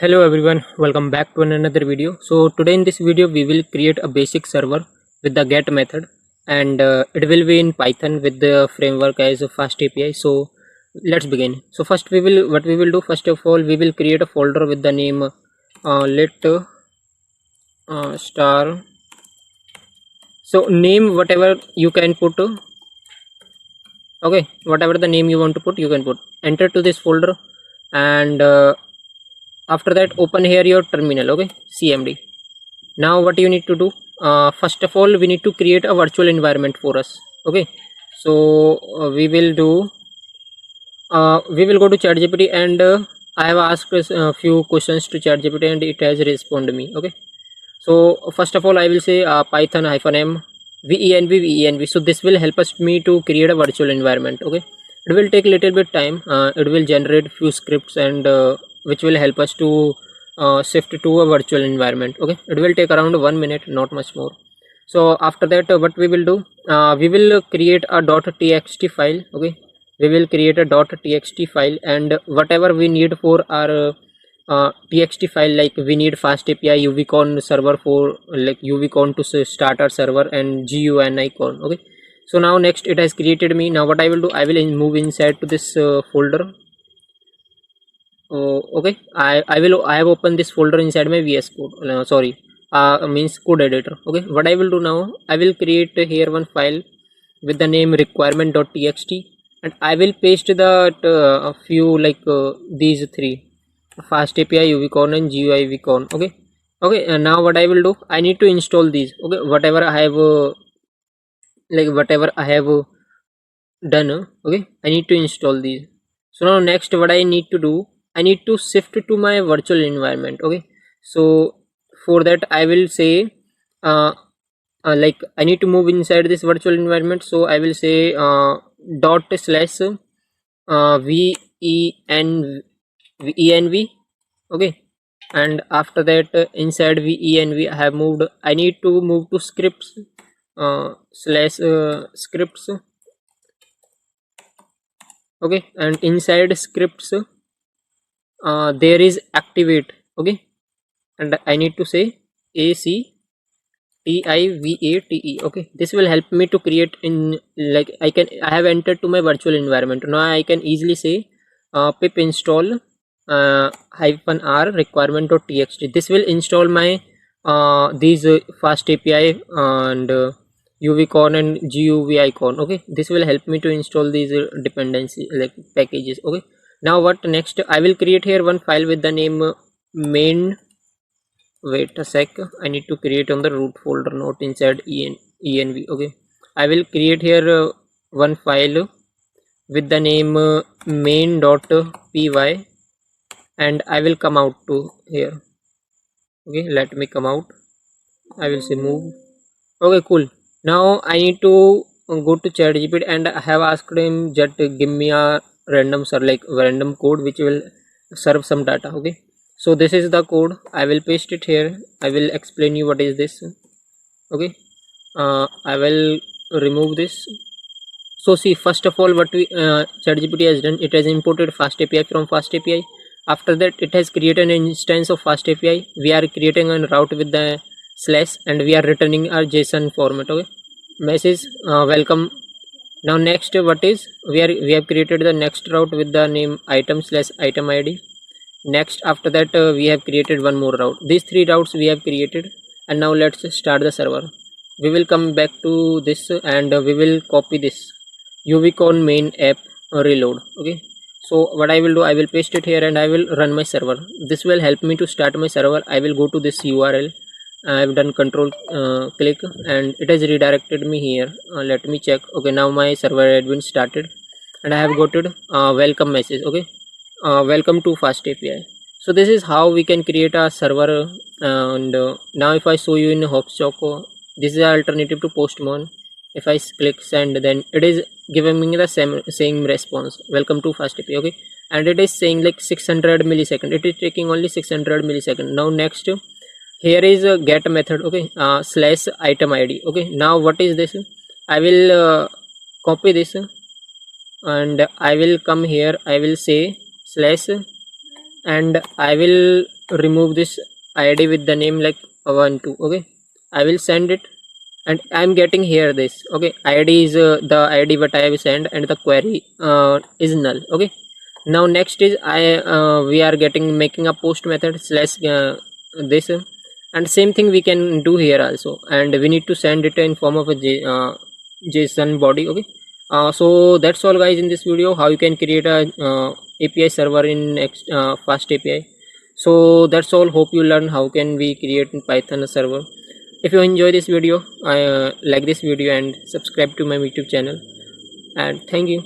Hello everyone, welcome back to another video. So today in this video we will create a basic server with the get method, and it will be in Python with the framework as a FastAPI. So let's begin. So first what we will do, first of all we will create a folder with the name let star. So name whatever you can put, okay, whatever the name you want to put you can put. Enter to this folder, and after that open here your terminal, okay, cmd. Now what you need to do, first of all we need to create a virtual environment for us, okay. So we will go to ChatGPT, and I have asked a few questions to ChatGPT and it has responded me, okay. So first of all I will say python -m venv. So this will help us me to create a virtual environment, okay. It will take little bit time. It will generate few scripts, and which will help us to shift to a virtual environment, okay. It will take around 1 minute, not much more. So after that what we will do, we will create a .txt file, okay. We will create a .txt file, and whatever we need for our txt file, like we need FastAPI UVCon server for like UVCon to start our server, and GUN icon, okay. So now next it has created me. Now what I will do, I will move inside to this folder. Okay, I have opened this folder inside my VS Code, means code editor, okay. What I will do now, I will create here one file with the name requirement.txt, and I will paste that a few like these three: FastAPI UVCon and GUI VCon, okay. Okay, and now what I will do, I need to install these, okay, whatever I have done, okay. I need to install these. So now next what I need to do, I need to shift to my virtual environment, okay. So for that I will say like I need to move inside this virtual environment. So I will say dot slash venv, okay. And after that inside venv I have moved, I need to move to scripts slash scripts, okay. And inside scripts there is activate, okay. And I need to say activate, okay. This will help me to create in, like I have entered to my virtual environment. Now I can easily say pip install -r requirement.txt. This will install my these FastAPI and UVCon and GUV icon, okay. This will help me to install these dependency like packages, okay. Now what next, I will create here one file with the name main. Wait a sec, I need to create on the root folder, not inside env, okay. I will create here one file with the name main.py, and I will come out to here, okay. Let me come out. I will say move, okay, cool. Now I need to go to ChatGPT, and I have asked him just give me a random random code which will serve some data, okay. So this is the code, I will paste it here. I will explain you what is this, okay. I will remove this. So see, first of all what we ChatGPT has done, it has imported FastAPI from FastAPI. After that it has created an instance of FastAPI. We are creating a route with the slash, and we are returning our JSON format, okay. Message welcome. Now next what is, we have created the next route with the name item/item id. Next after that we have created one more route. These three routes we have created, and now let's start the server. We will come back to this, and we will copy this UVCon main app reload, okay. So what I will do, I will paste it here, and I will run my server. This will help me to start my server. I will go to this URL. I have done control click, and it has redirected me here. Let me check. Okay, now my server had been started, and I have got welcome message, okay. Welcome to FastAPI. So this is how we can create a server. And now if I show you in Hopstock, this is an alternative to Postman. If I click send, then it is giving me the same response, welcome to FastAPI, okay. And it is saying like 600 millisecond. It is taking only 600 millisecond. Now next here is a get method, okay, slash item id, okay. Now what is this, I will copy this, and I will come here. I will say slash, and I will remove this id with the name like 1 2. Okay, I will send it, and I'm getting here this. Okay, id is the id what I have sent, and the query is null. Okay, now next is we are making a post method slash this, and same thing we can do here also, and we need to send it in form of a JSON body. Okay, so that's all guys in this video, how you can create a API server in FastAPI. So that's all, hope you learn how can we create in Python a server. If you enjoy this video, like this video and subscribe to my YouTube channel, and thank you.